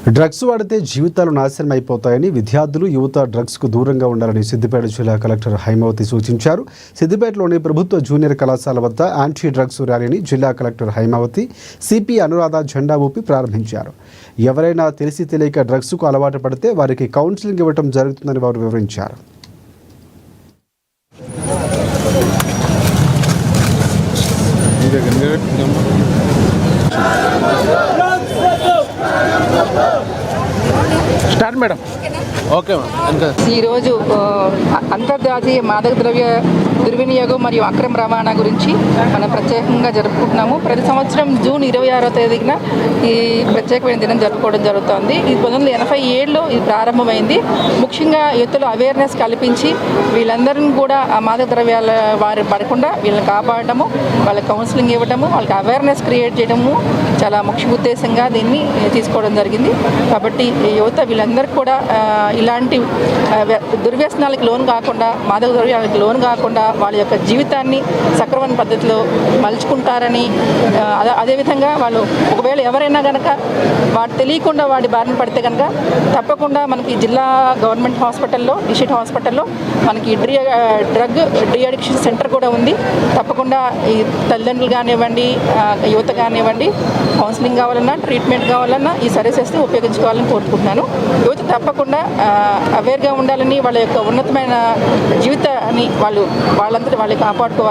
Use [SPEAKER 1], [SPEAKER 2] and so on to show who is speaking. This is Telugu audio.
[SPEAKER 1] డ్రగ్స్ వాడితే జీవితాలు నాశనం అయిపోతాయని విద్యార్థులు యువత డ్రగ్స్కు దూరంగా ఉండాలని సిద్దిపేట జిల్లా కలెక్టర్ హైమావతి సూచించారు. సిద్దిపేటలోని ప్రభుత్వ జూనియర్ కళాశాల వద్ద యాంటీ డ్రగ్స్ ర్యాలీని జిల్లా కలెక్టర్ హైమావతి, సిపి అనురాధ జెండా ఊపి ప్రారంభించారు. ఎవరైనా తెలిసి తెలియక డ్రగ్స్కు అలవాటు పడితే వారికి కౌన్సిలింగ్ ఇవ్వడం జరుగుతుందని వారు వివరించారు.
[SPEAKER 2] Start madam. Okay madam.
[SPEAKER 3] ఈరోజు అంతర్జాతీయ మాదక ద్రవ్య దుర్వినియోగం మరియు అక్రమ రవాణా గురించి మనం ప్రత్యేకంగా జరుపుకుంటున్నాము. ప్రతి సంవత్సరం జూన్ 26వ తేదీన ఈ ప్రత్యేకమైన దినం జరుపుకోవడం జరుగుతుంది. ఇది 1987లో ఇది ప్రారంభమైంది. ముఖ్యంగా యువతలో అవేర్నెస్ కల్పించి వీళ్ళందరినీ కూడా ఆ మాదక ద్రవ్యాల వారి పడకుండా వీళ్ళని కాపాడటము, వాళ్ళకి కౌన్సిలింగ్ ఇవ్వడము, వాళ్ళకి అవేర్నెస్ క్రియేట్ చేయడము చాలా ముఖ్య ఉద్దేశంగా దీన్ని తీసుకోవడం జరిగింది. కాబట్టి యువత వీళ్ళందరికీ కూడా ఇలాంటి దుర్వ్యసనాలకు లోను కాకుండా, మాదక ద్రవ్యాలకు లోను కాకుండా వాళ్ళ యొక్క జీవితాన్ని సక్రమణ పద్ధతిలో మలుచుకుంటారని, అదేవిధంగా వాళ్ళు ఒకవేళ ఎవరైనా కనుక వాడు తెలియకుండా వాడి బారిన పడితే కనుక తప్పకుండా మనకి జిల్లా గవర్నమెంట్ హాస్పిటల్లో, డిస్ట్రిక్ట్ హాస్పిటల్లో మనకి డ్రగ్ డి అడిక్షన్ సెంటర్ కూడా ఉంది. తప్పకుండా ఈ తల్లిదండ్రులు కానివ్వండి, యువత కానివ్వండి, కౌన్సిలింగ్ కావాలన్నా, ట్రీట్మెంట్ కావాలన్నా ఈ సర్వీసెస్ని ఉపయోగించుకోవాలని కోరుకుంటున్నాను. యువత తప్పకుండా అవేర్గా ఉండాలని, వాళ్ళ యొక్క ఉన్నతమైన జీవితాన్ని వాళ్ళందరూ వాళ్ళు కాపాడుకోవాలి.